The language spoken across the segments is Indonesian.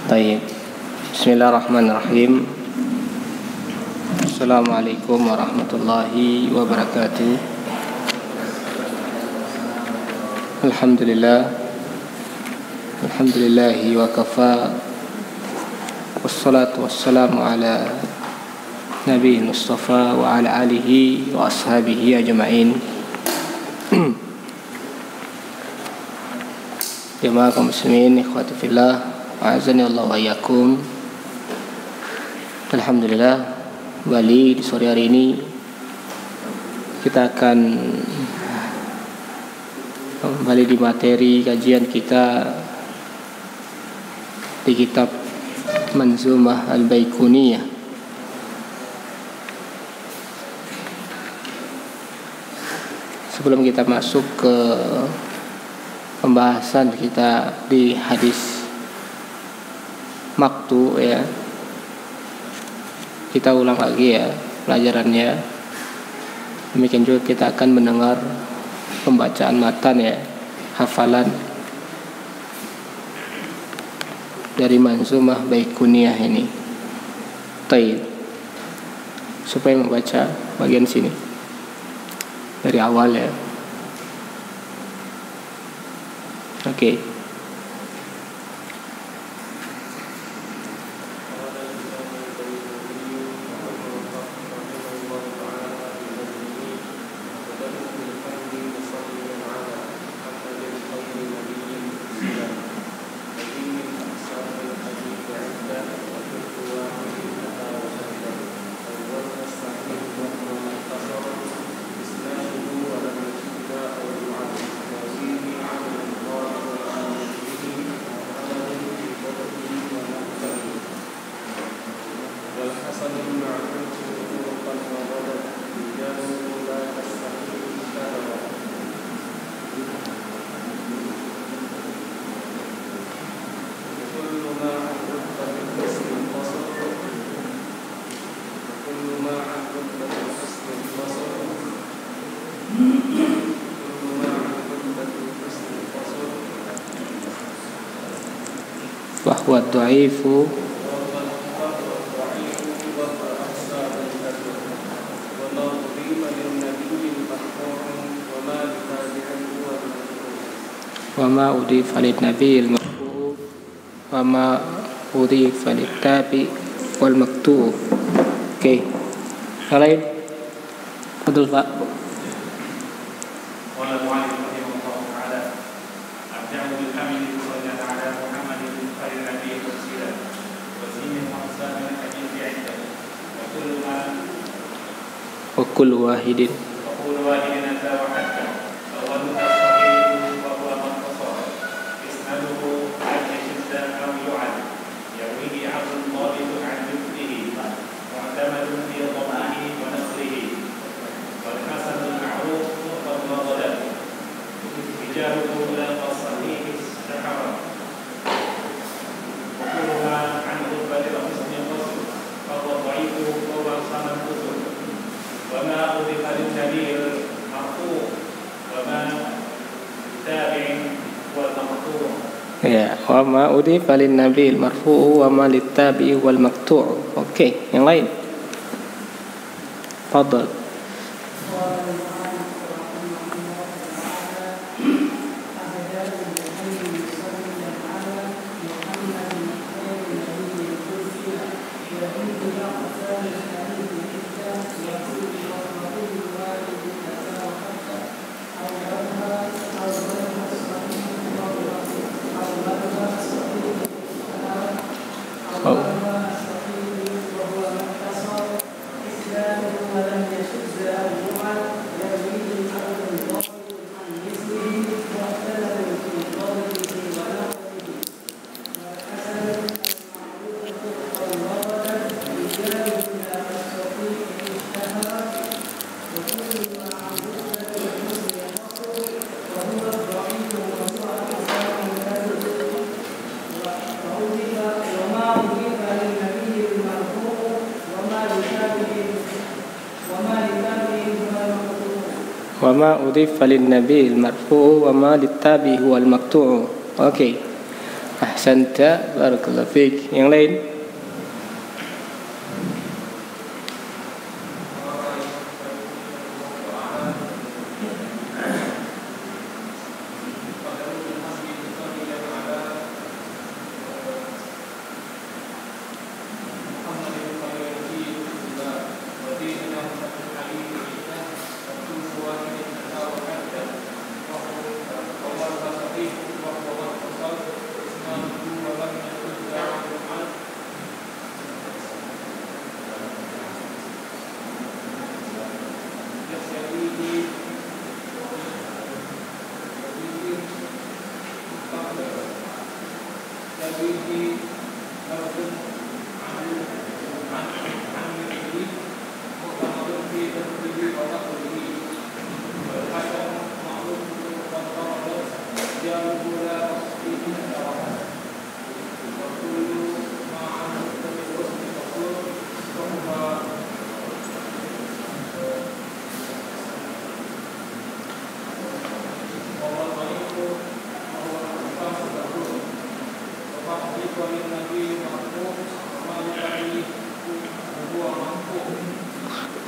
Baik. Bismillahirrahmanirrahim. Assalamualaikum warahmatullahi wabarakatuh. Alhamdulillahi wa kafa. Wassalatu wassalamu ala Nabi Mustafa wa ala alihi wa ashabihi ajma'in. Jamaah kaum muslimin, ikhwati fillah, a'azani Allah wa iyyakum. Alhamdulillah, kembali di sore hari ini kita akan kembali di materi kajian kita di kitab Manzumah Al-Baiquniyah. Sebelum kita masuk ke pembahasan kita di hadis maktu ya, kita ulang lagi ya pelajarannya. Demikian juga kita akan mendengar pembacaan matan ya, hafalan dari Manzumah Baiquniyah ini. Taib. Supaya membaca bagian sini dari awal ya. Oke. Wahwa dha'ifu wa ma udhifa lin nabiyil marfu' wa ma udhifa lit tabi wal maktu'. Oke. Lain. Betul Pak. وكل واحد أتى وحده أولها الصحيح وهو ما اتصل إسناده لم يشد أو يعد يرويه عبد ضابط عن مثله معتمد في ضمانه ونقله والحسن المعروف قد نضل رجاله لاقى الصحيح استحر وكلها عن رتبة الحسن قصر فهو ضعيف وهو أحسن الكتب وما أضيف للنبي المرفوع وما للتابع والمقطوع. Ya, wa ma udhifa lin nabi al-marfu' wa ma lit-tabi wal maqtu'. Oke, yang lain. Fadhal. Wa ma udhifa lin nabi al-marfu' wa ma lit-tabi huwa al-maqtu'. Oke. Ahsanta, barakallahu fiik. Yang lain?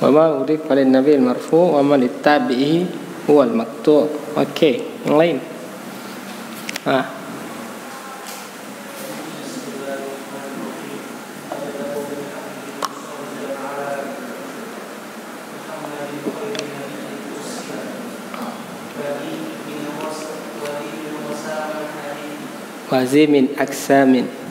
Wa ma udhifa lin nabi al-marfu' wa ma littabi'i huwa al-maqtu'. Oke, yang lain. Wazimin aksamin.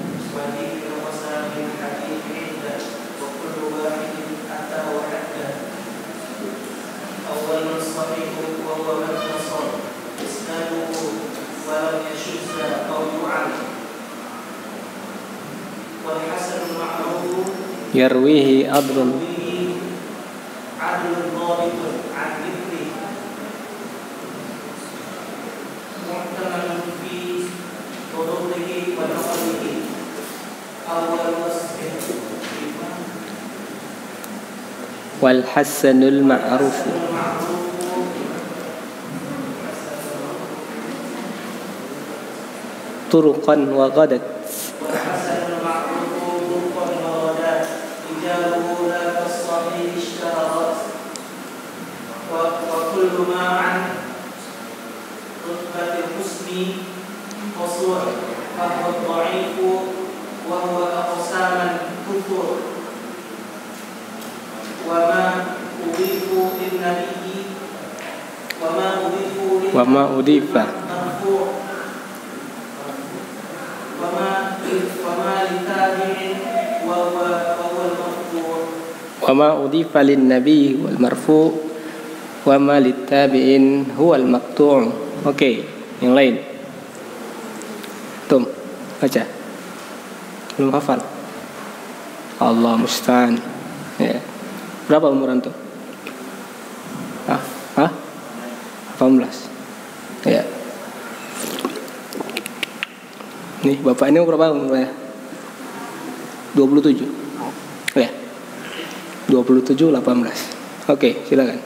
Yarwihi adrun wal hasanul ma'ruf turuqan wa ghadat wa ma udifa wa ma udifa lin nabi wal marfu' wa ma littabi'in huwal maqtu'. Oke, yang lain. Tum, baca. Belum hafal. Allah musta'an. Ya. Berapa umur antum? 18. Ya. Nih, bapak ini berapa umurnya? 27. Ya. 27 18. Oke, silakan.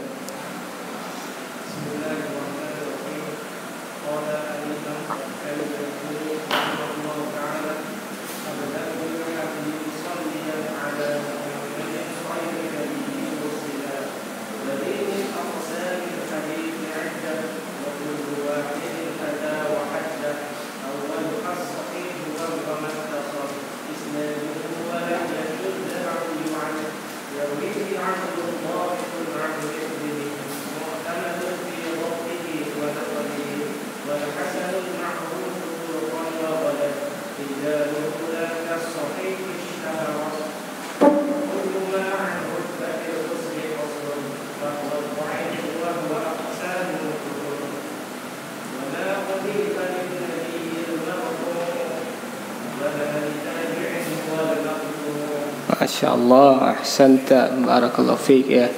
Masya Allah, ahsanta, barakallahu fiik ya.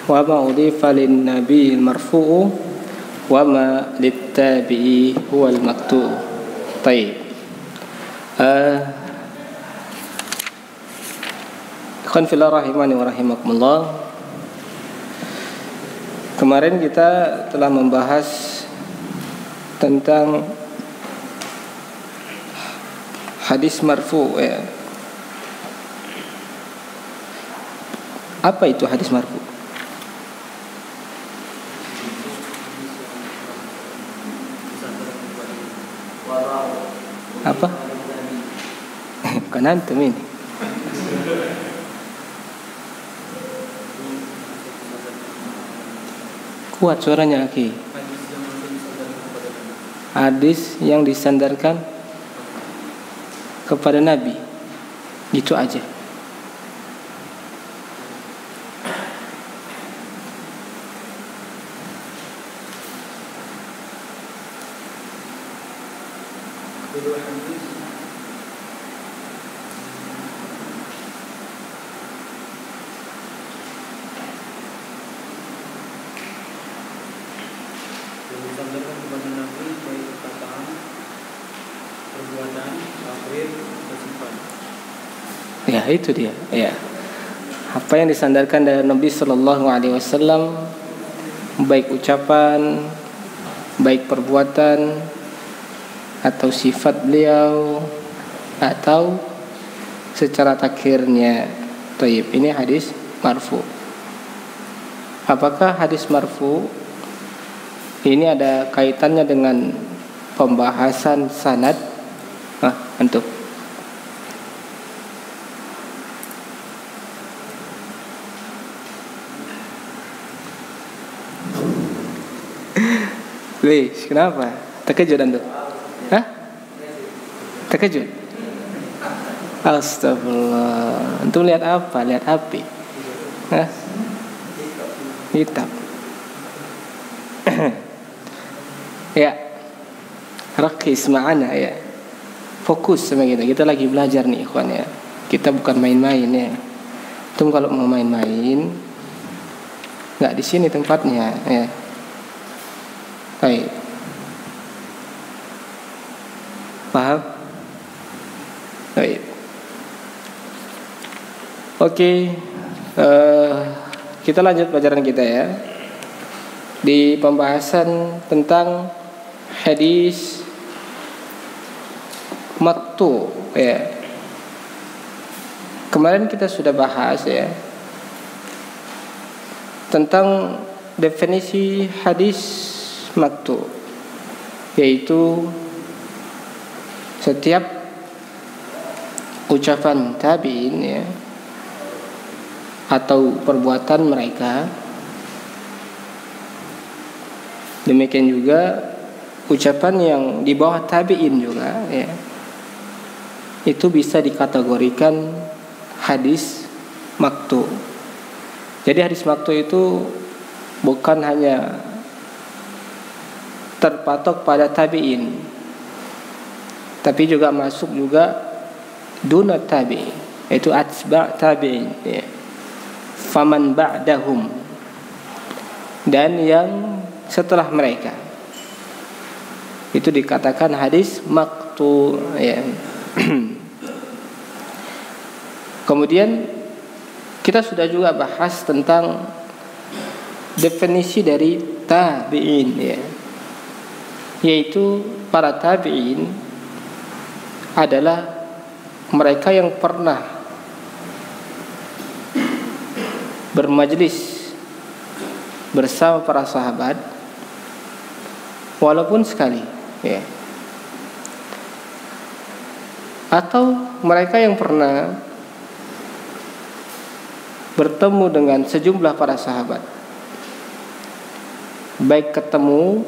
Wa ma udhifa lin nabi marfu'u wa ma littabi'i huwal maqtu'. Baik. Ikhwan fillah rahimani wa rahimakumullah. Kemarin kita telah membahas tentang Hadis marfu ya. Apa itu hadis marfu? Apa? Bukan antum ini. Kuat suaranya Aki. Hadis yang disandarkan kepada Nabi. Gitu aja. Disandarkan kepada Nabi baik perkataan, perbuatan, takrif, dan sifat. Ya itu dia. Ya. Apa yang disandarkan dari Nabi Sallallahu Alaihi Wasallam, baik ucapan, baik perbuatan, atau sifat beliau, atau secara takhirnya. Taib, ini hadis marfu. Apakah hadis marfu ini ada kaitannya dengan pembahasan sanad? Untuk Wih, kenapa? Terkejut Anda? Hah? Terkejut? Astagfirullah. Antum lihat apa? Lihat api? Hah? Hitam. Ya. Rakis ma'ana ya. Fokus sama kita. Kita lagi belajar nih ikhwan ya. Kita bukan main-main ya. Antum kalau mau main-main enggak di sini tempatnya ya. Baik. Paham? Baik. Oke. Kita lanjut pelajaran kita ya. Di pembahasan tentang hadis maktu ya. Kemarin kita sudah bahas ya tentang definisi hadis maktu, yaitu setiap ucapan tabi'in ya, atau perbuatan mereka. Demikian juga ucapan yang di bawah tabi'in juga ya, itu bisa dikategorikan hadis maktu. Jadi hadis maktu itu bukan hanya terpatok pada tabi'in, tapi juga masuk juga dunat tabi'in, yaitu atba' tabi'in ya. Faman ba'dahum, dan yang setelah mereka, itu dikatakan hadis maktu ya. Kemudian kita sudah juga bahas tentang definisi dari tabi'in ya, yaitu para tabi'in adalah mereka yang pernah bermajlis bersama para sahabat walaupun sekali ya, atau mereka yang pernah bertemu dengan sejumlah para sahabat, baik ketemu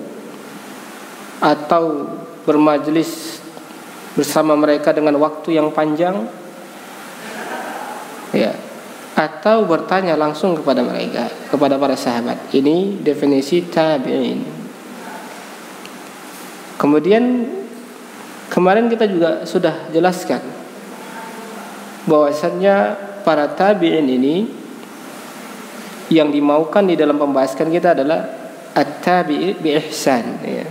atau bermajlis bersama mereka dengan waktu yang panjang ya, atau bertanya langsung kepada mereka, kepada para sahabat. Ini definisi tabi'in. Kemudian kemarin kita juga sudah jelaskan bahwasannya para tabi'in ini yang dimaukan di dalam pembahasan kita adalah at-tabi'i bi ihsan ya.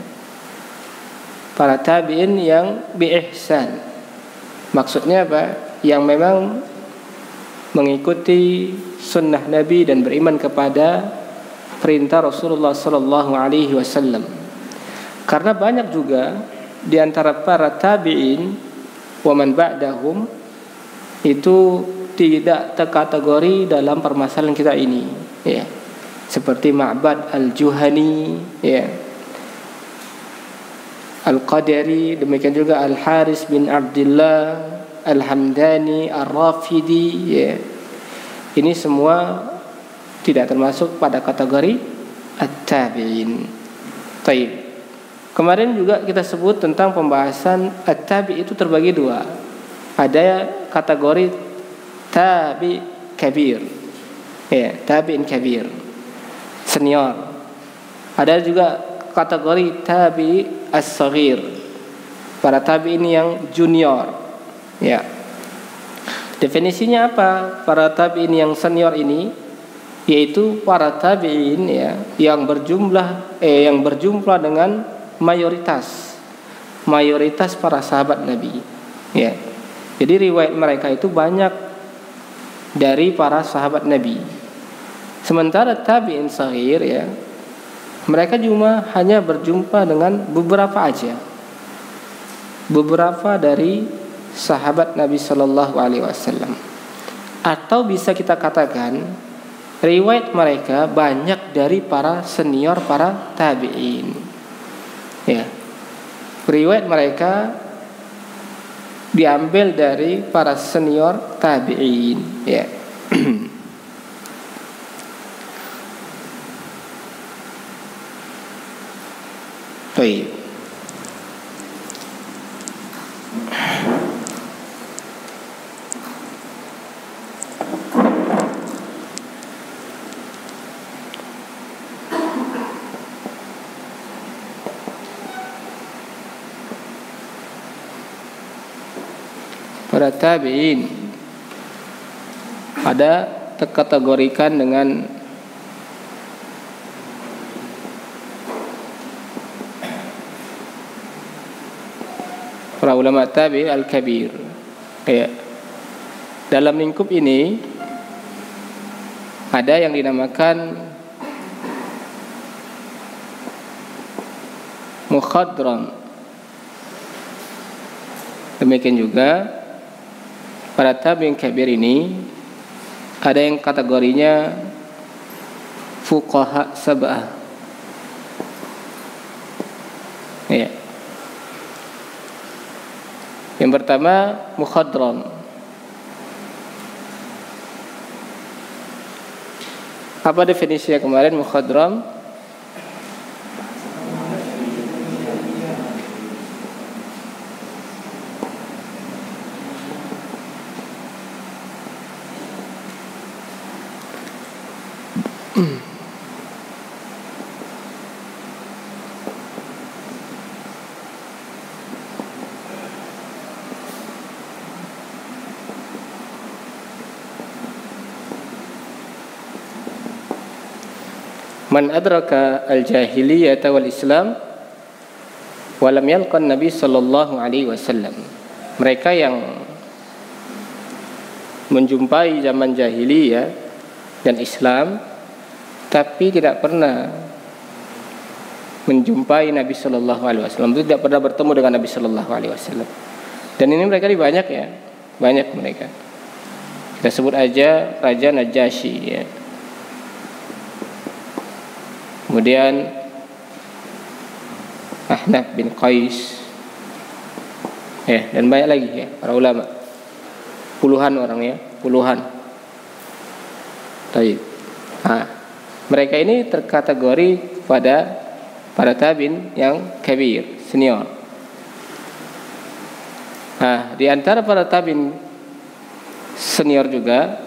Para tabi'in yang bi ihsan, maksudnya apa? Yang memang mengikuti sunnah Nabi dan beriman kepada perintah Rasulullah sallallahu alaihi wasallam. Karena banyak juga di antara para tabi'in wa man ba'dahum itu tidak terkategori dalam permasalahan kita ini, ya. Seperti Ma'bad al-Juhani, ya, Al-Qadari, demikian juga Al-Haris bin Abdullah Al-Hamdani Ar-Rafidi, ya. Ini semua tidak termasuk pada kategori at-tabi'in. Taib. Kemarin juga kita sebut tentang pembahasan at-tabi' itu terbagi dua. Ada kategori tabi kabir, ya, tabi'in kabir, senior. Ada juga kategori tabi as-saghir, para tabi'in yang junior, ya. Definisinya apa? Para tabi'in yang senior ini yaitu para tabi'in, ya, yang berjumlah dengan mayoritas para sahabat Nabi, ya. Jadi riwayat mereka itu banyak dari para sahabat Nabi. Sementara tabi'in saghir, ya, mereka cuma hanya berjumpa dengan beberapa dari sahabat Nabi Shallallahu Alaihi Wasallam. Atau bisa kita katakan riwayat mereka banyak dari para senior para tabi'in, ya. Riwayat mereka diambil dari para senior tabi'in, ya. Baik. Para tabi'in ada terkategorikan dengan para ulama tabi' al-kabir, ya. Dalam lingkup ini ada yang dinamakan mukhadram. Demikian juga para tabi'in kabir ini ada yang kategorinya fuqaha sab'ah, ya. Yang pertama mukhadram. Apa definisinya kemarin mukhadram? Man adraka al-jahiliyah wal Islam wa lam yalqa Nabi sallallahu alaihi wasallam. Mereka yang menjumpai zaman jahiliyah dan Islam tapi tidak pernah menjumpai Nabi sallallahu alaihi wasallam, tidak pernah bertemu dengan Nabi sallallahu alaihi wasallam. Dan ini mereka banyak, ya. Banyak mereka. Kita sebut aja Raja Najasyi, ya. Kemudian Ahnaf bin Qais, ya, dan banyak lagi, ya, para ulama. Puluhan orang, ya, puluhan. Baik. Mereka ini terkategori pada para tabi'in yang kabir, senior. Di antara para tabi'in senior juga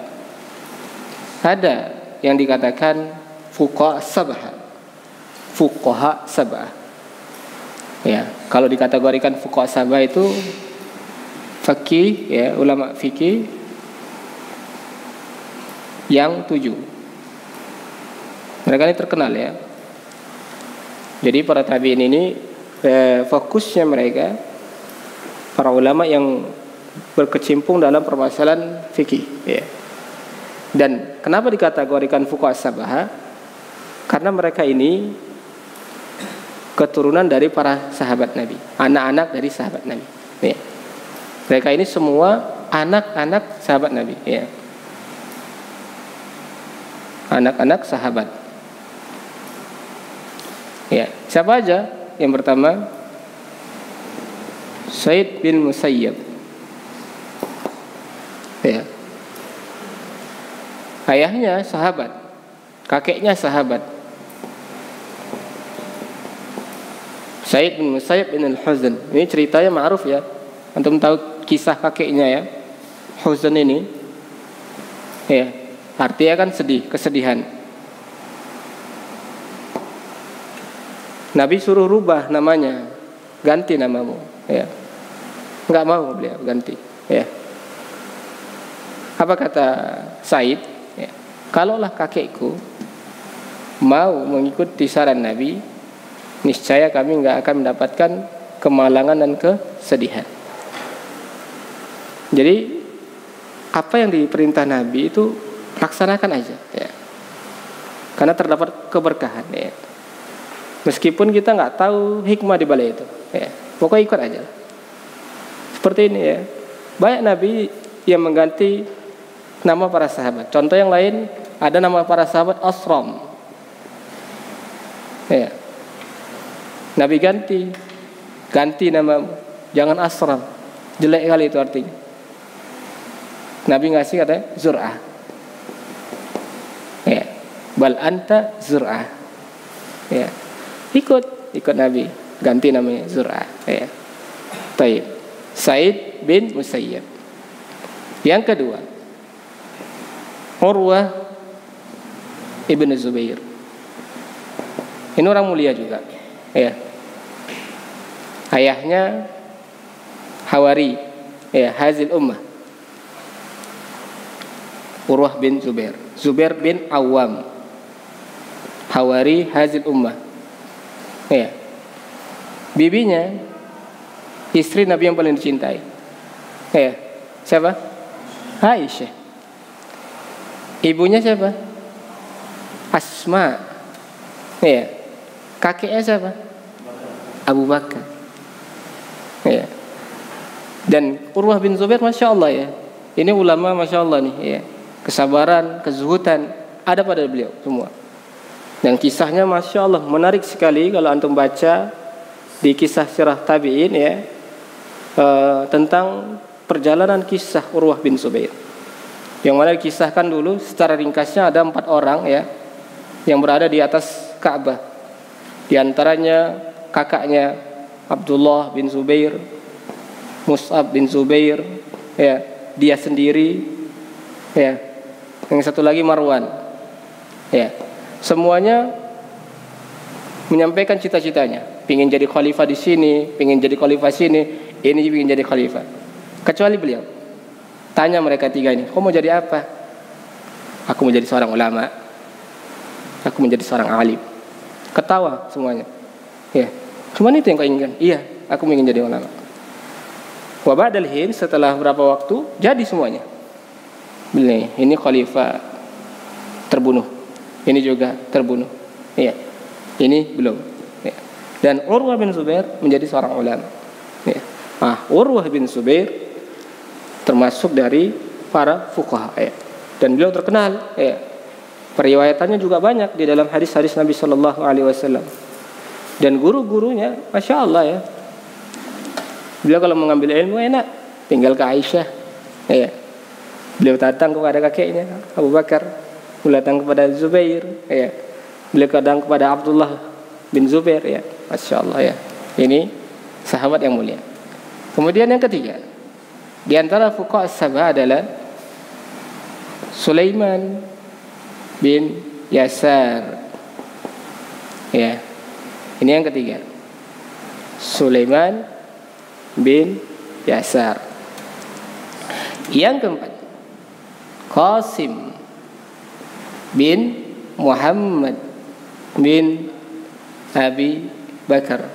ada yang dikatakan fuqaha sab'ah. Ya, kalau dikategorikan fuqaha sab'ah itu fikih, ya, ulama fikih yang 7. Mereka ini terkenal, ya. Jadi para tabi'in ini fokusnya mereka para ulama yang berkecimpung dalam permasalahan fikih, ya. Dan kenapa dikategorikan fuqaha sab'ah? Karena mereka ini keturunan dari para sahabat Nabi, anak-anak dari sahabat Nabi, ya. Mereka ini semua anak-anak sahabat Nabi, ya. Anak-anak sahabat. Ya, siapa aja? Yang pertama, Sa'id bin Musayyab. Ya. Ayahnya sahabat, kakeknya sahabat. Sa'id bin Musayyab bin Al-Huzn. Ini ceritanya ma'ruf ya. Antum tahu kisah kakeknya ya. Huzn ini. Ya, artinya kan sedih, kesedihan. Nabi suruh rubah namanya, ganti namamu. Ya, nggak mau beliau ganti. Ya. Apa kata Said? Ya. Kalaulah kakekku mau mengikuti saran Nabi, niscaya kami nggak akan mendapatkan kemalangan dan kesedihan. Jadi apa yang diperintah Nabi itu laksanakan aja, ya. Karena terdapat keberkahan. Ya. Meskipun kita nggak tahu hikmah di balik itu, ya. Pokoknya ikut aja. Seperti ini ya. Banyak Nabi yang mengganti nama para sahabat. Contoh yang lain, ada nama para sahabat Asram. Ya. Nabi ganti nama, jangan Asram. Jelek kali itu artinya. Nabi ngasih katanya Zur'ah. Ya. Bal anta Zur'ah. Ya. Ikut Nabi, ganti namanya Zur'ah. Ya. Baik. Sa'id bin Musayyab. Yang kedua, Urwah ibn Zubair. Ini orang mulia juga. Ya. Ayahnya Hawari, ya, Hazil Ummah. Urwah bin Zubair. Zubair bin Awam. Hawari Hazil Ummah. Ya. Bibinya istri Nabi yang paling dicintai. Ya. Siapa? Aisyah. Ibunya siapa? Asma. Ya. Kakeknya siapa? Abu Bakar. Ya. Dan Urwah bin Zubair, masya Allah ya. Ini ulama masya Allah nih. Ya. Kesabaran, kezuhudan ada pada beliau semua. Yang kisahnya masya Allah menarik sekali kalau antum baca di kisah sirah tabi'in ya, tentang perjalanan kisah Urwah bin Zubair. Yang mana dikisahkan dulu secara ringkasnya ada 4 orang ya yang berada di atas Ka'bah. Di antaranya kakaknya Abdullah bin Zubair, Mus'ab bin Zubair, ya, dia sendiri, ya, yang satu lagi Marwan, ya, semuanya menyampaikan cita-citanya, pingin jadi khalifah di sini, pingin jadi khalifah sini, ini pingin jadi khalifah. Kecuali beliau, tanya mereka 3 ini, kau mau jadi apa? Aku mau jadi seorang ulama, aku menjadi seorang alim. Ketawa semuanya, ya. Cuman itu yang kau inginkan? Iya, aku ingin jadi ulama. Wa ba'dal hin, setelah berapa waktu jadi semuanya. Ini khalifah terbunuh, ini juga terbunuh. Iya. Ini belum. Ya. Dan Urwah bin Zubair menjadi seorang ulama. Ya. Urwah bin Zubair termasuk dari para fuqaha. Ya. Dan beliau terkenal. Ya. Periwayatannya juga banyak di dalam hadis-hadis Nabi Sallallahu Alaihi Wasallam. Dan guru-gurunya, masya Allah ya. Beliau kalau mengambil ilmu enak, tinggal ke Aisyah. Ya. Beliau datang kepada kakeknya Abu Bakar, beliau datang kepada Zubair. Ya. Beliau kadang kepada Abdullah bin Zubair, ya, masya Allah ya. Ini sahabat yang mulia. Kemudian yang ketiga, di antara fuqaha sabah adalah Sulaiman bin Yasar. Ya, ini yang ketiga, Sulaiman bin Yasar. Yang keempat, Qasim bin Muhammad bin Abi Bakar.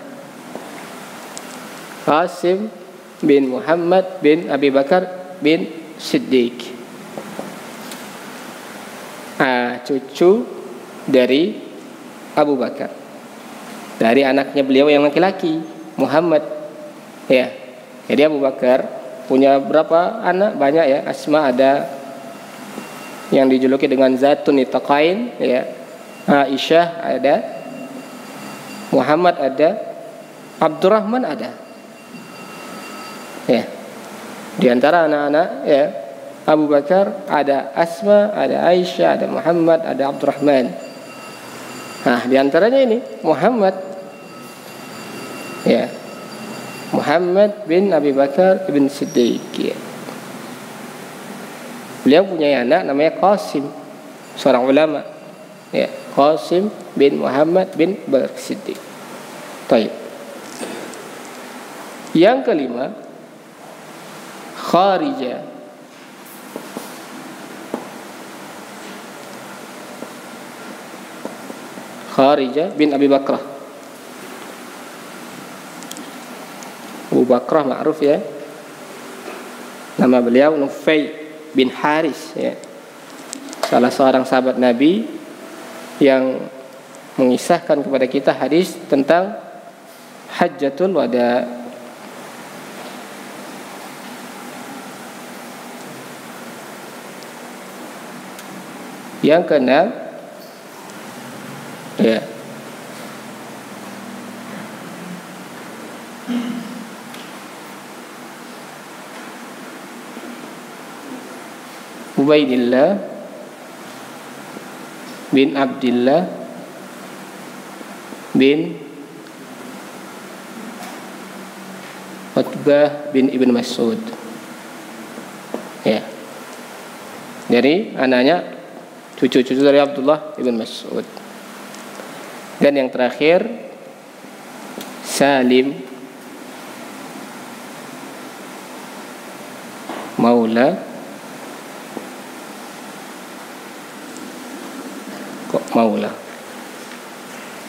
Qasim bin Muhammad bin Abi Bakar bin Siddiq. Cucu dari Abu Bakar, dari anaknya beliau yang laki-laki, Muhammad. Ya, jadi Abu Bakar punya berapa anak? Banyak ya. Asma ada yang dijuluki dengan Zatun Nitaqain, ya. Aisyah ada, Muhammad ada, Abdurrahman ada. Ya. Di antara anak-anak ya, Abu Bakar ada Asma, ada Aisyah, ada Muhammad, ada Abdurrahman. Nah, di antaranya ini Muhammad, ya, Muhammad bin Abi Bakar bin Siddiq. Ya. Beliau punya anak namanya Qasim, seorang ulama. Ya, Qasim bin Muhammad bin Bakar Siddiq. Baik. Yang kelima, Kharijah. Kharijah bin Abi Bakrah. Abu Bakrah ma'ruf ya. Nama beliau Nufay bin Haris ya. Salah seorang sahabat Nabi yang mengisahkan kepada kita hadis tentang Hajjatul Wada. Yang keenam, ya, Ubaidillah bin Abdillah bin Utbah bin Ibn Mas'ud. Ya. Dari anaknya, cucu-cucu dari Abdullah Ibn Mas'ud. Dan yang terakhir Salim Maula, kok Maula,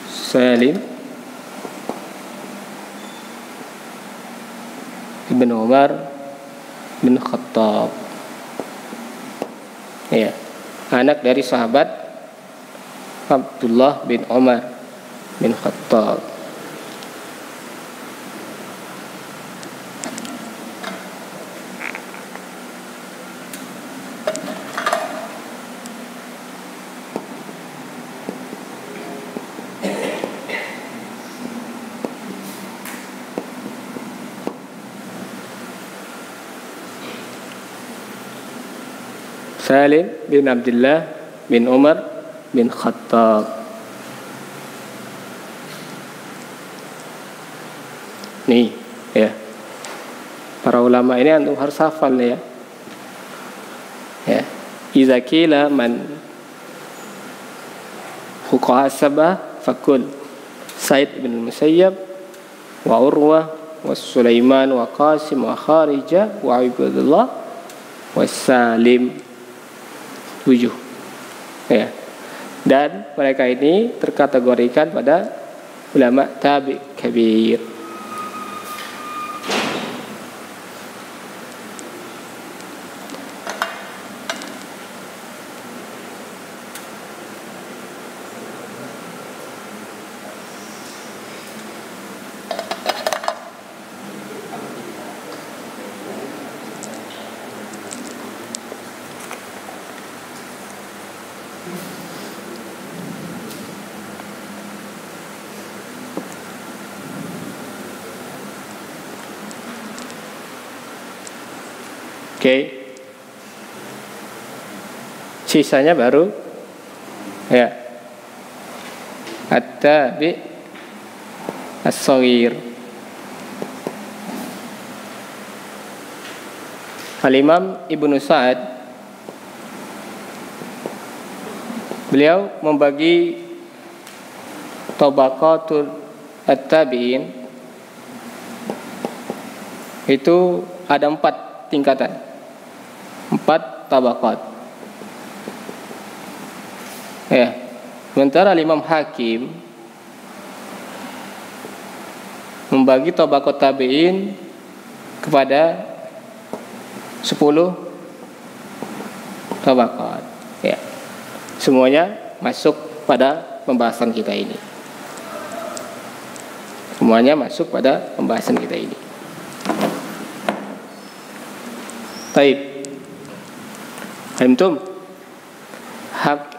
Salim Ibn Umar bin Khattab. Ya, anak dari sahabat Abdullah bin Umar bin Khattab. Salim bin Abdullah bin Umar bin Khattab. Nih, ya. Para ulama ini antum harus hafal ya. Ya. Iza qila man fuqaha sabah fakul Said bin Musayyab wa Urwah wa Sulaiman wa Qasim wa Kharijah wa Ibadullah wa Salim. 7. Ya. Dan mereka ini terkategorikan pada ulama tabi' kabir. Oke. Sisanya baru ya at-tabi' as-shaghir. Al-Imam Ibnu Sa'ad beliau membagi tabaqatul at-tabi'in itu ada 4 tingkatan, 4 tabaqat. Ya, sementara Imam Hakim membagi tabaqat tabi'in kepada 10 tabaqat. Ya, semuanya masuk pada pembahasan kita ini. Semuanya masuk pada pembahasan kita ini. Taib. Fahimtum? Hak.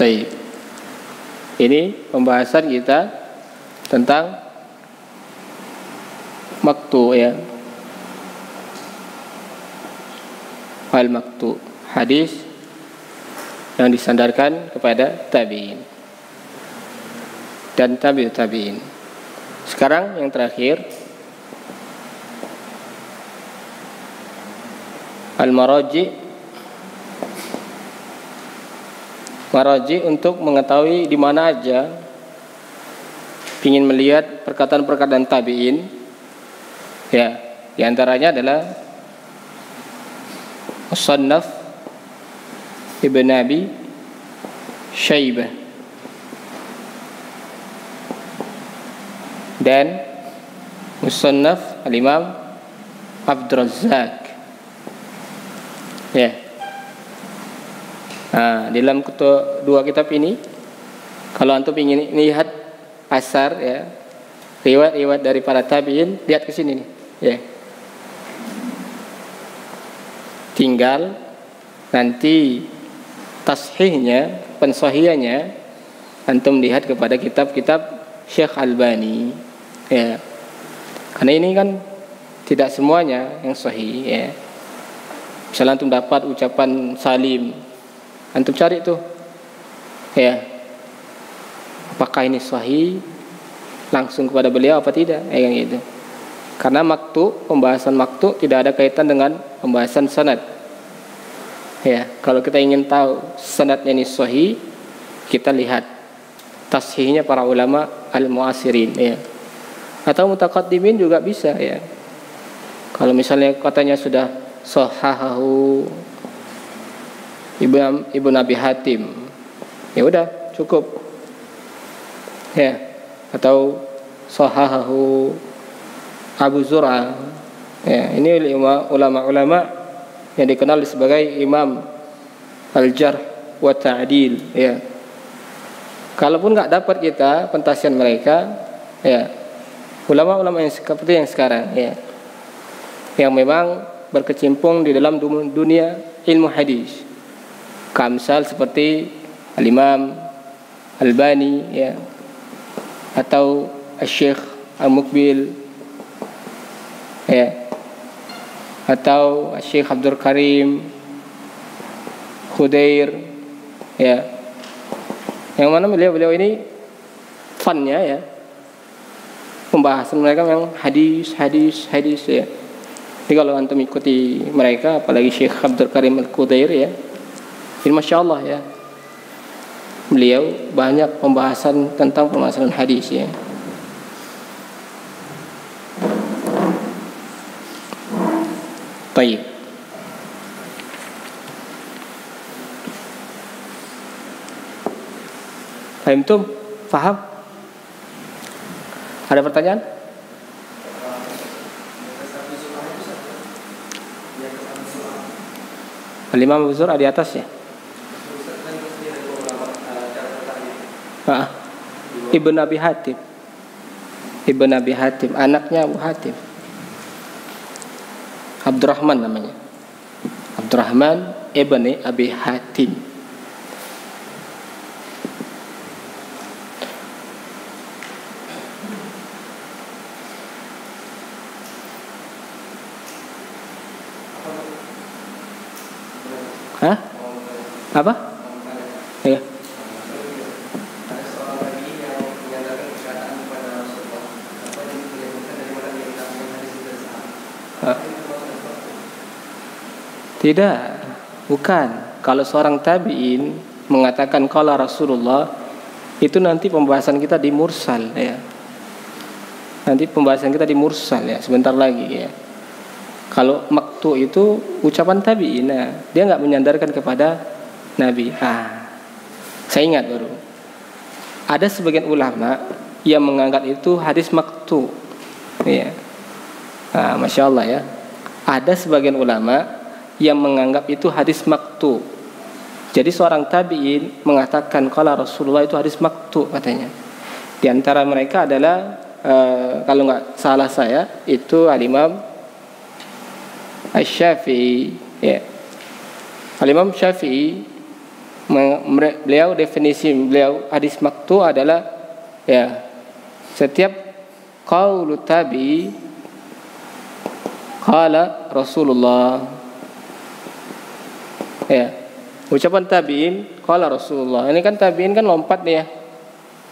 Taib. Ini pembahasan kita tentang maktu ya. Al-maktu, hadis yang disandarkan kepada tabi'in dan tabi'ut tabi'in. Sekarang yang terakhir, al-maraji. Maraji untuk mengetahui di mana aja ingin melihat perkataan-perkataan tabi'in. Ya, di antaranya adalah Musannaf Ibn Abi Syaibah dan Musannaf Al-Imam Abdur Razzaq. Ya. Nah, dalam dua kitab ini, kalau antum ingin lihat asar ya, riwayat-riwayat dari para tabi'in, lihat ke sini nih, ya. Tinggal nanti tashihnya, pensahihannya antum lihat kepada kitab-kitab Syekh Albani, ya. Karena ini kan tidak semuanya yang sahih, ya. Misalnya antum dapat ucapan Salim, antum cari tuh, ya, apakah ini sahih langsung kepada beliau apa tidak, kayak gitu. Karena pembahasan maktu tidak ada kaitan dengan pembahasan sanad. Ya, kalau kita ingin tahu sanadnya ini sahih, kita lihat tashihnya para ulama al-muasirin, ya. Atau mutaqaddimin juga bisa, ya. Kalau misalnya katanya sudah sahahahu Ibn Abi Hatim, ya udah cukup, ya. Atau sahahahu Abu Zur'ah, ya. Ini ulama-ulama yang dikenal sebagai Imam Al-Jarh wa Ta'dil, ya. Kalaupun nggak dapat kita pentasian mereka, ya, ulama-ulama yang seperti yang sekarang, ya, yang memang berkecimpung di dalam dunia ilmu hadis, kamsal seperti Al-Imam Albani, ya, atau Syekh Al-Muqbil, ya, atau Syekh Abdul Karim Khudair, ya, yang mana beliau ini funnya, ya, pembahasan mereka memang hadis, ya. Jadi kalau antum ikuti mereka, apalagi Syekh Abdul Karim Al-Khudair, ya, ini Masya Allah, ya, beliau banyak pembahasan tentang permasalahan hadis, ya. Baik. Fahimtum? Faham? Ada pertanyaan? Al-Imam Abu Zur'ah di atas, ya. Ibn Abi Hatim. Ibn Abi Hatim, anaknya Abu Hatim. Abdurrahman namanya. Abdurrahman Ibn Abi Hatim. Hah? Apa? Ya. Tidak, bukan. Kalau seorang tabi'in mengatakan qala Rasulullah, itu nanti pembahasan kita di mursal ya. Nanti pembahasan kita di mursal ya, sebentar lagi ya. Kalau maktu itu ucapan tabi'in, dia nggak menyandarkan kepada Nabi. Saya ingat baru. Ada sebagian ulama yang menganggap itu hadis maktu. Ya. Masya Allah ya. Ada sebagian ulama yang menganggap itu hadis maktu. Jadi seorang tabi'in mengatakan qala Rasulullah itu hadis maktu katanya. Di antara mereka adalah kalau nggak salah saya itu Al-Imam Asy-Syafi'i ya. Al-Imam Syafi'i beliau definisi beliau hadis maktu adalah ya setiap qaulu tabi'i qala Rasulullah ya, ucapan tabi'in qala Rasulullah. Ini kan tabi'in kan lompat nih ya,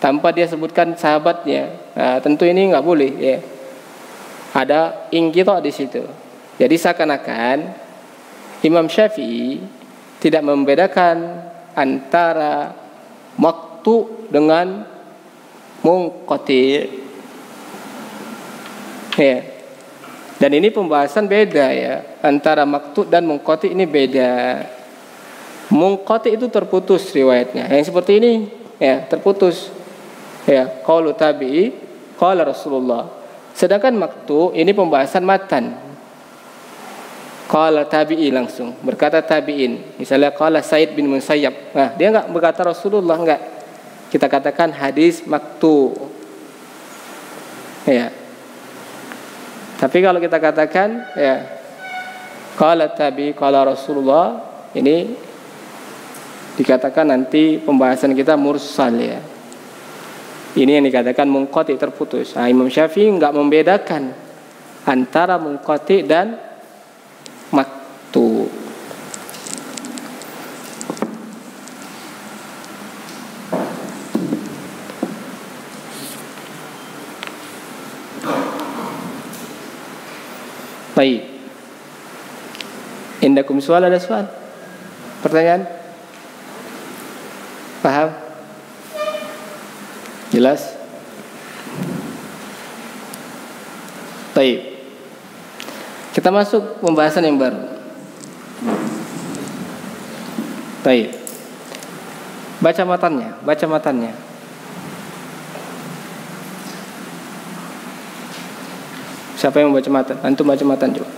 tanpa dia sebutkan sahabatnya. Tentu ini nggak boleh ya. Ada inqita di situ. Jadi seakan-akan Imam Syafi'i tidak membedakan antara maktu dengan munqati. Ya. Dan ini pembahasan beda ya, antara maktu dan munqati ini beda. Munqati itu terputus riwayatnya. Yang seperti ini ya, terputus. Ya, qaulu tabi'i qala Rasulullah. Sedangkan maktu ini pembahasan matan. Qala tabi'i langsung, berkata tabi'in. Misalnya qala Said bin Musayyab. Dia enggak berkata Rasulullah, enggak. Kita katakan hadis maktu. Ya. Tapi kalau kita katakan ya qala tabi'i qala Rasulullah, ini dikatakan nanti pembahasan kita mursal ya. Ini yang dikatakan munqati, terputus. Imam Syafi'i enggak membedakan antara munqati dan maktu. Baik. Indakum soal, ada soal? Pertanyaan? Paham? Jelas? Baik. Kita masuk pembahasan yang baru. Baik. Baca matannya. Siapa yang membaca matan? Antum baca matan juga.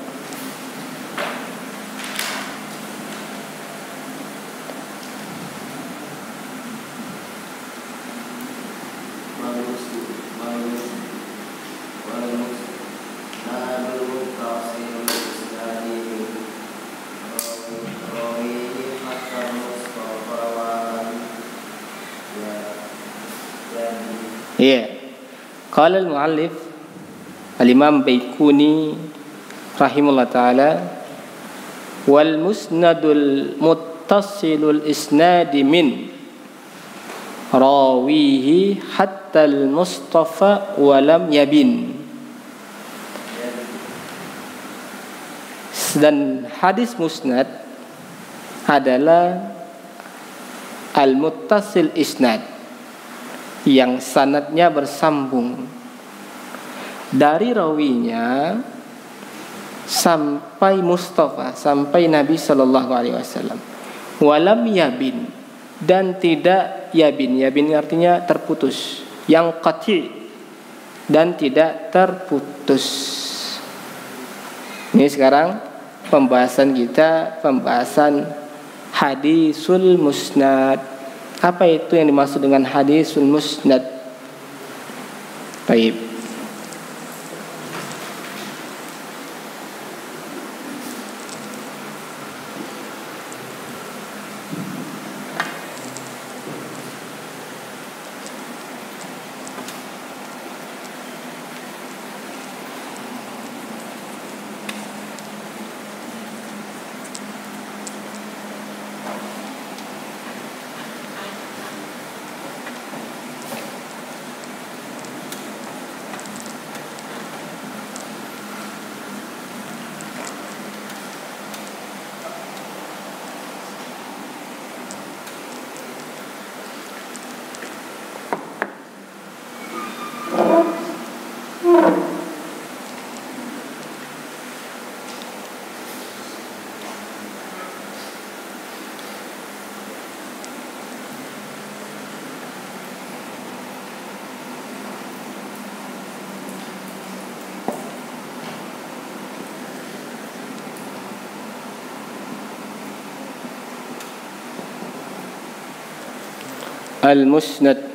Iya. Qala al-muallif Al-Imam Baiquni rahimahullah ta'ala, wal musnadul muttasilul isnadi min rawihi hatta al-mustafa walam yabin. Dan hadis musnad adalah al-muttasil isnad, yang sanadnya bersambung dari rawinya sampai Mustafa, sampai Nabi Sallallahu Alaihi Wasallam. Walam yabin, dan tidak yabin. Yabin artinya terputus. Yang qati, dan tidak terputus. Ini sekarang pembahasan kita, pembahasan hadisul musnad. Apa itu yang dimaksud dengan hadisul musnad? Baik. Al-Musnad.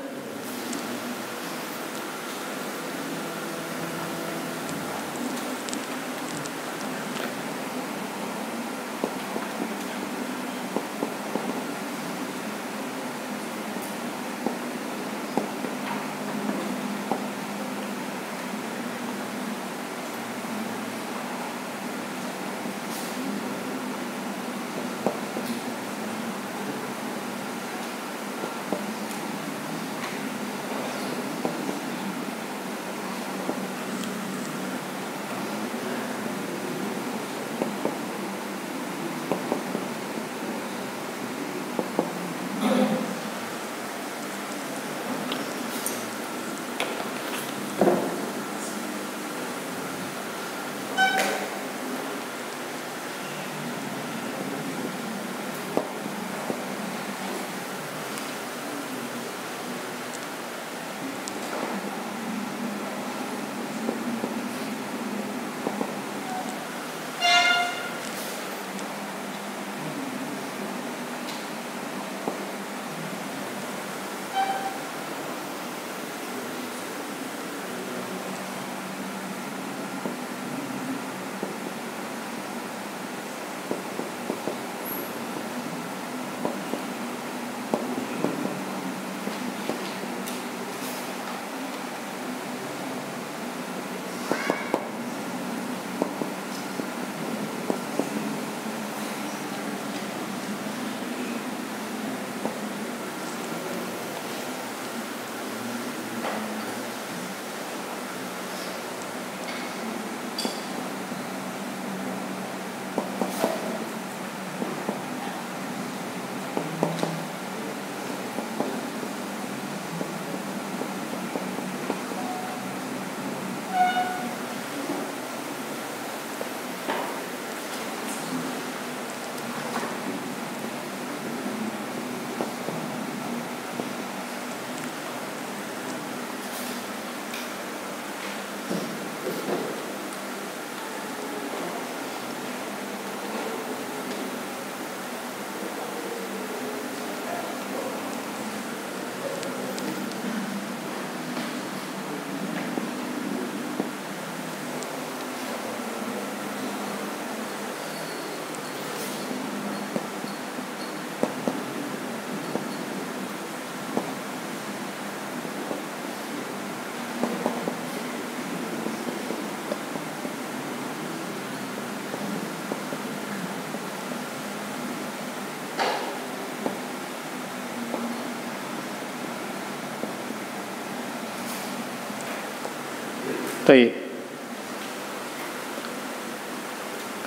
Baik.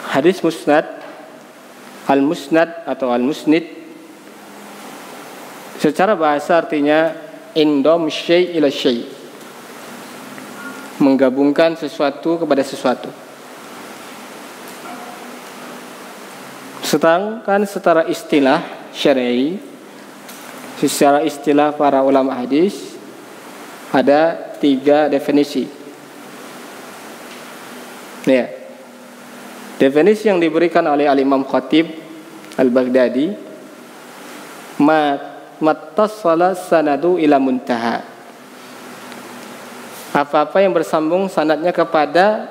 Hadis musnad, al-musnad atau al-musnid secara bahasa artinya indom syai' ila syai', menggabungkan sesuatu kepada sesuatu. Sedangkan secara istilah syar'i, secara istilah para ulama hadis ada 3 definisi. Ya. Definisi yang diberikan oleh Al-Imam Khatib Al-Baghdadi, mattasala sanadu ila muntaha, apa-apa yang bersambung sanadnya kepada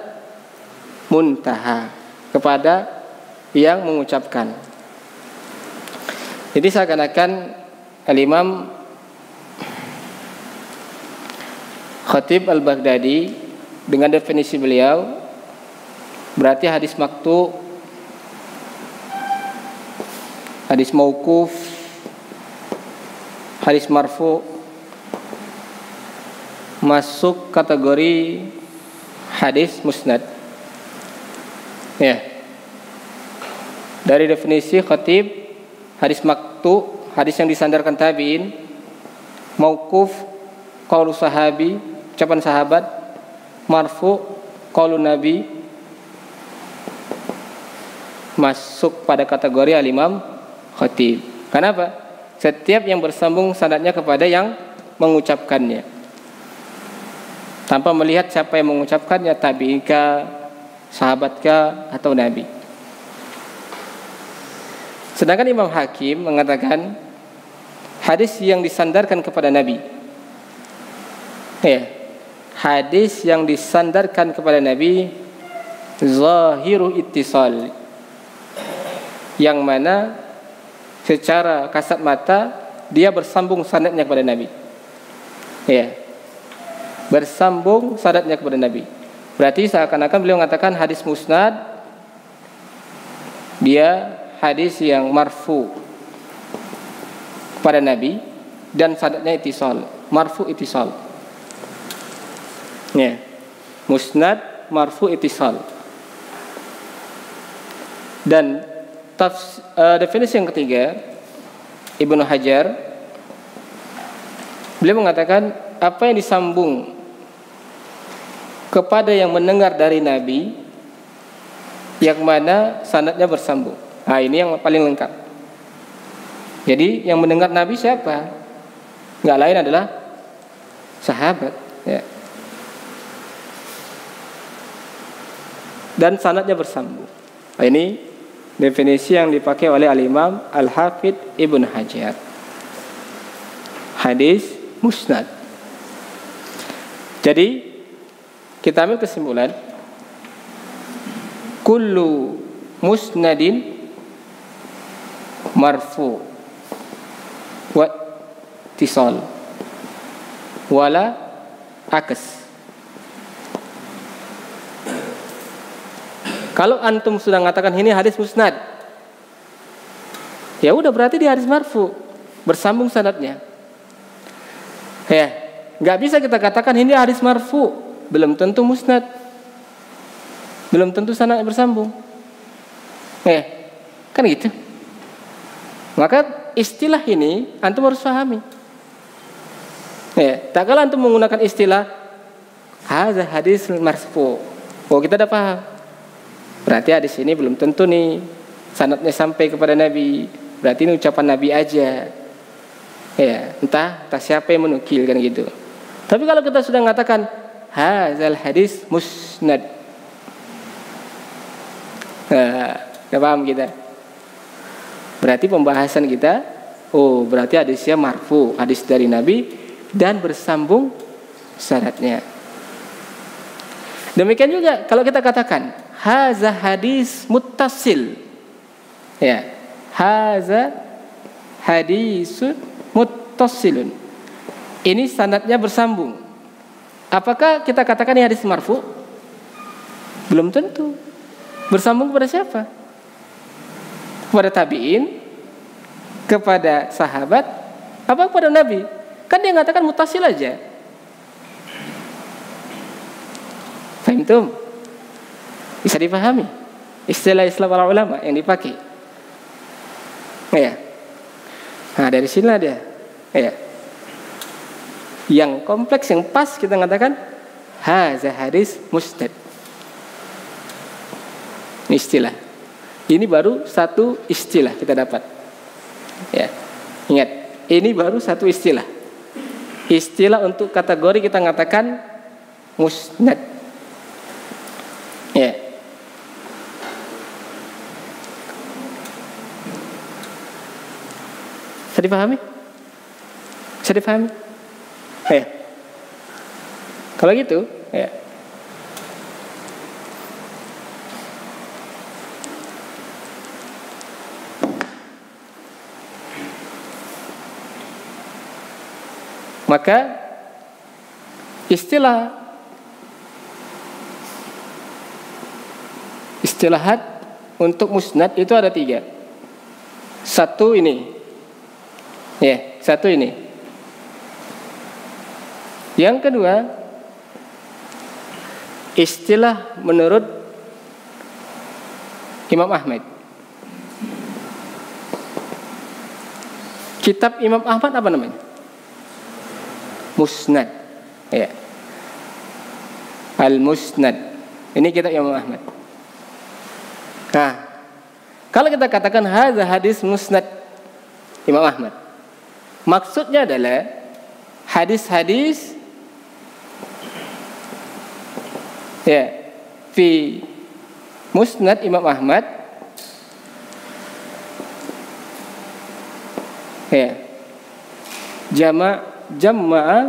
muntaha, kepada yang mengucapkan. Jadi seakan-akan Al-Imam Khatib Al-Baghdadi dengan definisi beliau berarti hadis maqtu, hadis mauquf, hadis marfu masuk kategori hadis musnad. Ya. Dari definisi Khatib, hadis maqtu, hadis yang disandarkan tabi'in, mauquf, qaulu sahabi, ucapan sahabat, marfu, qaulu nabi, masuk pada kategori al-Imam Khatib. Kenapa? Setiap yang bersambung sanadnya kepada yang mengucapkannya, tanpa melihat siapa yang mengucapkannya, tabi'ika, sahabatkah, atau nabi. Sedangkan Imam Hakim mengatakan hadis yang disandarkan kepada Nabi. Ya. Hadis yang disandarkan kepada Nabi zahiru ittisal, yang mana secara kasat mata dia bersambung sanadnya kepada Nabi. Ya. Bersambung sanadnya kepada Nabi. Berarti seakan-akan beliau mengatakan hadis musnad dia hadis yang marfu kepada Nabi dan sanadnya ittisal, marfu ittisal. Ya. Musnad marfu ittisal. Dan definisi yang ketiga Ibnu Hajar, beliau mengatakan apa yang disambung kepada yang mendengar dari Nabi yang mana sanadnya bersambung. Nah, ini yang paling lengkap. Jadi yang mendengar Nabi siapa? Enggak lain adalah sahabat, ya. Dan sanadnya bersambung. Nah, ini definisi yang dipakai oleh Al-Imam Al-Hafidh Ibnu Hajar. Hadis musnad. Jadi kita ambil kesimpulan, kullu musnadin marfu wa ittisal wala akas. Kalau antum sudah mengatakan ini hadis musnad, ya udah berarti dia hadis marfu, bersambung sanadnya. Ya, nggak bisa kita katakan ini hadis marfu, belum tentu musnad, belum tentu sanadnya bersambung. Kan gitu. Maka istilah ini antum harus pahami. Tak kalah antum menggunakan istilah hadza hadis marfu, oh kita udah paham. Berarti hadis ini belum tentu nih sanadnya sampai kepada Nabi. Berarti ini ucapan Nabi aja. Ya, entah siapa yang menukil kan gitu. Tapi kalau kita sudah mengatakan hadzal hadis musnad, nggak paham kita. Berarti pembahasan kita, oh berarti hadisnya marfu, hadis dari Nabi dan bersambung sanadnya. Demikian juga kalau kita katakan haza hadis muttasil, ya, haza hadisun muttasilun, ini sanadnya bersambung. Apakah kita katakan ini hadis marfu? Belum tentu. Bersambung kepada siapa? Kepada tabi'in, kepada sahabat, apa kepada Nabi? Kan dia mengatakan muttasil aja. Fahimtum? Bisa dipahami istilah-istilah para ulama yang dipakai. Ya. Nah, dari sinilah dia. Ya. Yang kompleks, yang pas kita mengatakan hadza hadis musnad. Istilah. Ini baru satu istilah kita dapat. Ya. Ingat, ini baru satu istilah. Istilah untuk kategori kita mengatakan musnad. Ya. Bisa dipahami? Bisa dipahami? Ya. Kalau gitu, ya. Maka istilahat untuk musnad itu ada 3. Satu ini. Ya, satu ini. Yang kedua, istilah menurut Imam Ahmad. Kitab Imam Ahmad apa namanya? Musnad. Ya. Al-Musnad. Ini kitab Imam Ahmad. Nah, kalau kita katakan hadza hadis musnad Imam Ahmad, maksudnya adalah hadis-hadis ya fi musnad Imam Ahmad ya jama'a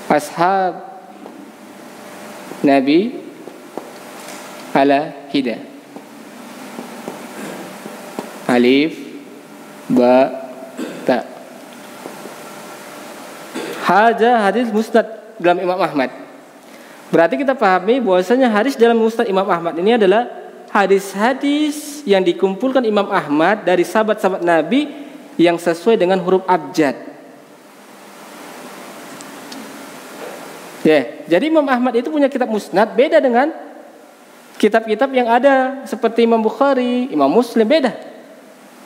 ashab Nabi ala hida. Alif, ba, ta. Haja hadis musnad dalam Imam Ahmad. Berarti kita pahami bahwasanya hadis dalam musnad Imam Ahmad ini adalah hadis-hadis yang dikumpulkan Imam Ahmad dari sahabat-sahabat Nabi yang sesuai dengan huruf abjad. Jadi Imam Ahmad itu punya kitab musnad beda dengan kitab-kitab yang ada seperti Imam Bukhari, Imam Muslim, beda.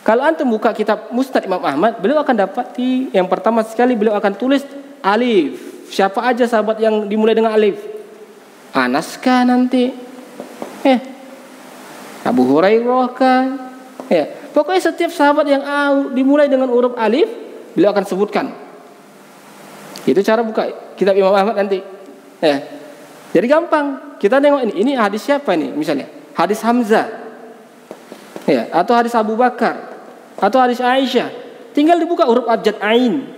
Kalau antum buka kitab musnad Imam Ahmad, beliau akan dapati yang pertama sekali beliau akan tulis alif. Siapa aja sahabat yang dimulai dengan alif? Anas kah nanti? Abu Hurairah kah? Pokoknya setiap sahabat yang dimulai dengan huruf alif, beliau akan sebutkan. Itu cara buka kitab Imam Ahmad nanti. Jadi gampang. Kita tengok ini hadis siapa nih? Misalnya hadis Hamzah, atau hadis Abu Bakar, atau hadis Aisyah. Tinggal dibuka huruf abjad ain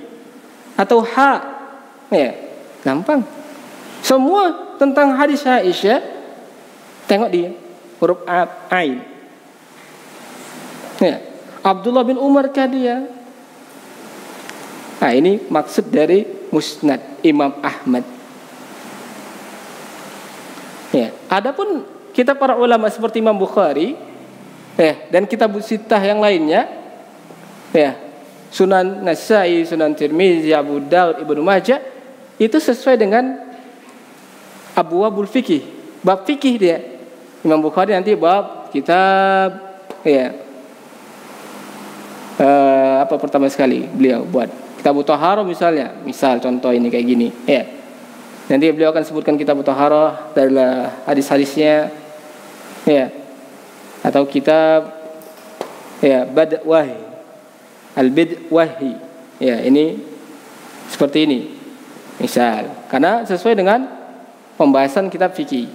atau ha. Gampang. Semua tentang hadis Aisyah tengok dia huruf ain. Abdullah bin Umar kah dia? Ini maksud dari musnad Imam Ahmad. Adapun kita para ulama seperti Imam Bukhari, dan kitab sitah yang lainnya, Sunan Nasai, Sunan Tirmizi, Abu Daud, Ibnu Majah, itu sesuai dengan abwabul fikih, bab fikih dia. Imam Bukhari nanti bab kitab, apa pertama sekali beliau buat kitab Thaharah misalnya, misal contoh ini kayak gini, nanti beliau akan sebutkan kitab Thaharah dari hadis-hadisnya, atau kitab Badwahi, Al-Bidwahi, ini seperti ini, misal, karena sesuai dengan pembahasan kitab fikih.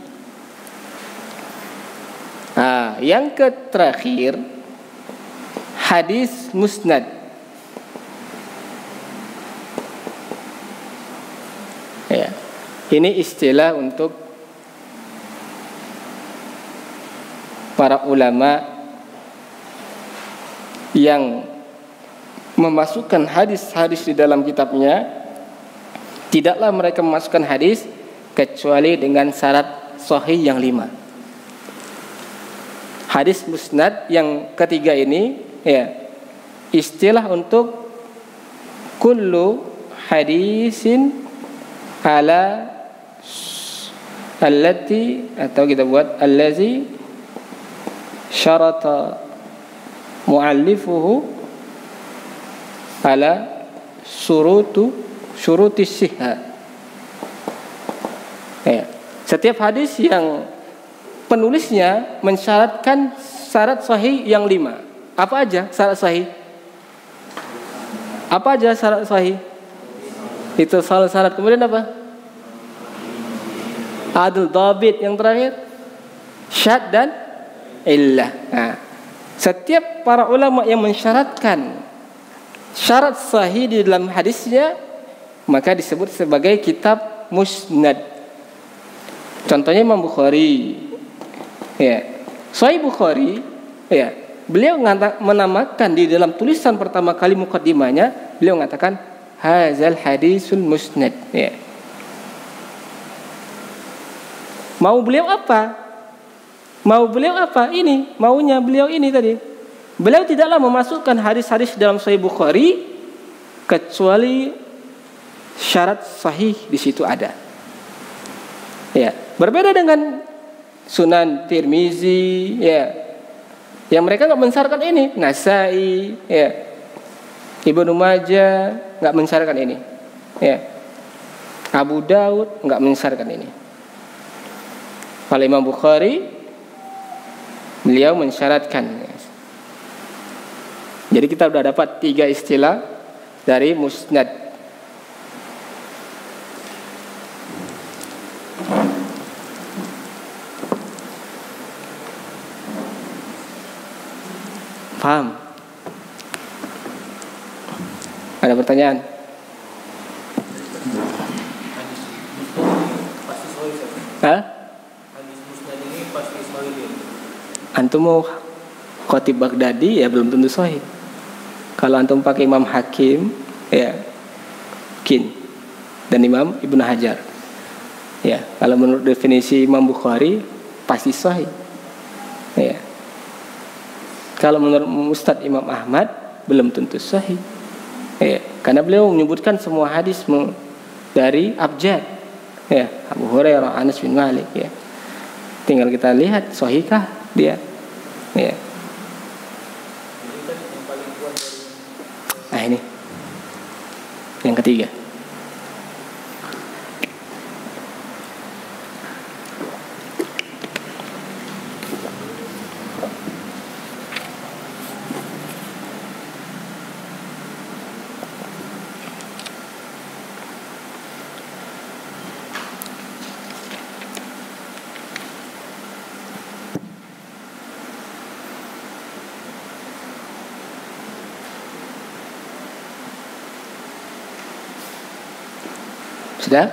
Yang terakhir hadis musnad. Ini istilah untuk para ulama yang memasukkan hadis-hadis di dalam kitabnya. Tidaklah mereka memasukkan hadis kecuali dengan syarat sahih yang 5. Hadis musnad yang ketiga ini, istilah untuk kullu hadisin ala allati, atau kita buat allazi syarata muallifuhu ala syuruti sihha. Setiap hadis yang penulisnya mensyaratkan syarat sahih yang 5. Apa aja syarat sahih? Apa aja syarat sahih? Itu salah syarat. Kemudian apa? Adul dhabit yang terakhir, syad dan illah. Setiap para ulama yang mensyaratkan syarat sahih di dalam hadisnya, maka disebut sebagai kitab musnad. Contohnya Imam Bukhari, Sahih Bukhari, beliau menamakan di dalam tulisan pertama kali muqaddimahnya, beliau mengatakan hazal hadisul musnad. Mau beliau apa? Ini maunya beliau ini tadi. Beliau tidaklah memasukkan hadis-hadis dalam Sahih Bukhari kecuali syarat sahih di situ ada. Berbeda dengan Sunan Tirmizi, yang mereka nggak mensyaratkan ini. Nasai, Ibnu Majah nggak mensyaratkan ini. Abu Daud nggak mensyaratkan ini. Kalau Imam Bukhari, beliau mensyaratkan. Jadi kita sudah dapat 3 istilah dari musnad. Paham? pertanyaan? Hadis musnad ini pasti sahih. Hah? Hadis musnad ini pasti sahih. Antum mau Khatib Baghdadi ya belum tentu sahih. Kalau antum pakai Imam Hakim ya mungkin, dan Imam Ibnu Hajar. Ya, kalau menurut definisi Imam Bukhari pasti sahih. Ya. Kalau menurut Ustadz Imam Ahmad belum tentu sahih. Ya, karena beliau menyebutkan semua hadis dari abjad. Ya, Abu Hurairah, Anas bin Malik ya. Tinggal kita lihat sahihkah dia. Ya. Nah, ini yang ketiga. Sudah?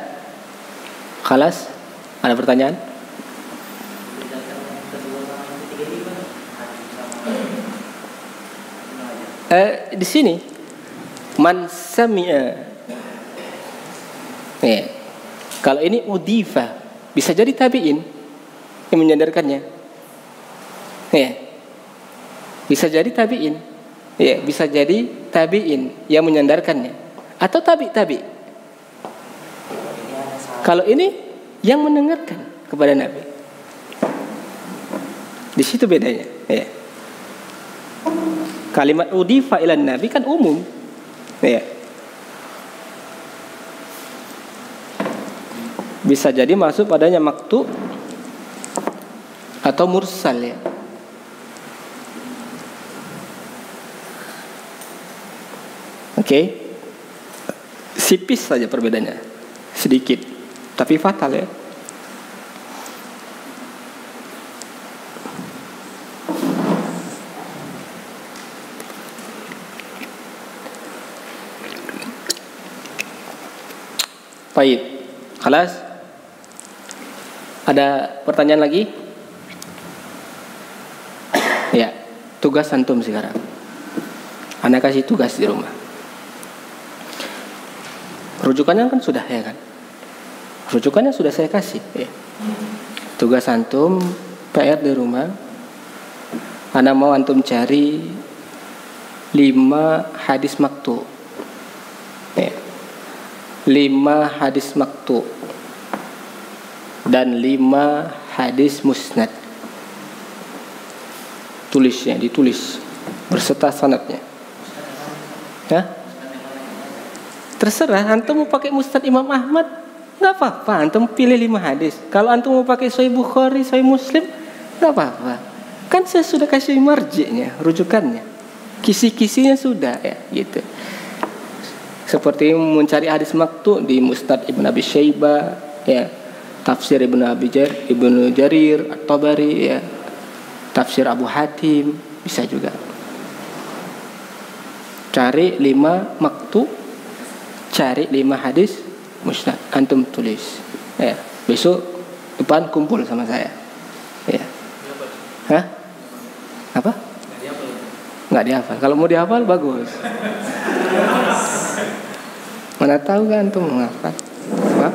Khalas? Ada pertanyaan? Di sini man sami'a. Ya. Kalau ini udhifa, bisa jadi tabi'in yang menyandarkannya. Ya. Bisa jadi tabi'in. Ya, bisa jadi tabi'in yang menyandarkannya atau tabi'. Kalau ini yang mendengarkan kepada Nabi, di situ bedanya. Ya. Kalimat udhifa ilan Nabi kan umum. Ya. Bisa jadi masuk padanya maktu atau mursal ya. Oke. Sipis saja perbedaannya, sedikit. Tapi fatal ya. Baik. Khalas? Ada pertanyaan lagi? Ya, tugas antum sekarang. Anda kasih tugas di rumah. Rujukannya kan sudah ya kan? Rujukannya sudah saya kasih ya. Tugas antum PR di rumah, Anda mau antum cari 5 hadis maktu ya. 5 hadis maktu dan 5 hadis musnad. Tulisnya, ditulis berserta sanadnya. Hah? Terserah antum mau pakai Musnad Imam Ahmad, nggak apa-apa, antum pilih 5 hadis. Kalau antum mau pakai Sahih Bukhari, Sahih Muslim, nggak apa-apa. Kan saya sudah kasih marji'nya, rujukannya, kisi-kisinya sudah ya, gitu. Seperti mencari hadis maktu di Musnad Ibn Abi Syaibah, ya, tafsir Ibn Jarir At-Tabari, ya, tafsir Abu Hatim, bisa juga. Cari 5 maktu, cari 5 hadis musnad, antum tulis ya. Besok depan kumpul sama saya ya. Hah? Apa? Nggak dihafal. Kalau mau dihafal bagus. Mana tahu kan antum menghafal apa?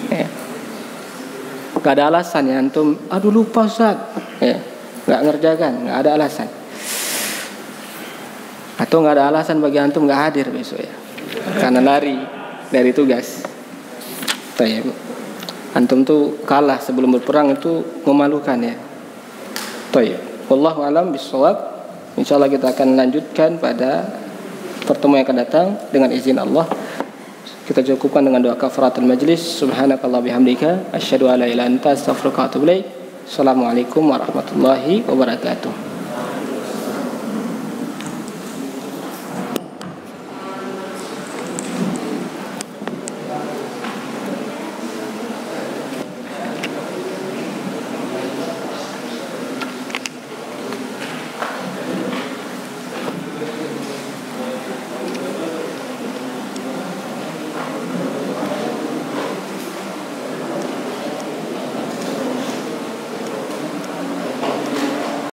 Ya. Nggak ada alasan ya antum, aduh lupa Ustaz ya. Nggak ngerjakan, nggak ada alasan. Atau nggak ada alasan bagi antum nggak hadir besok ya, karena lari dari tugas. Tayyib. Antum tuh kalah sebelum berperang itu memalukan ya. Tayyib. Wallahu a'lam bishawab. Insyaallah kita akan lanjutkan pada pertemuan yang akan datang dengan izin Allah. Kita cukupkan dengan doa kafaratul majlis. Subhanakallah bihamdika asyhadu an la ilaha illa anta astaghfiruka wa atubu ilaik. Assalamualaikum warahmatullahi wabarakatuh.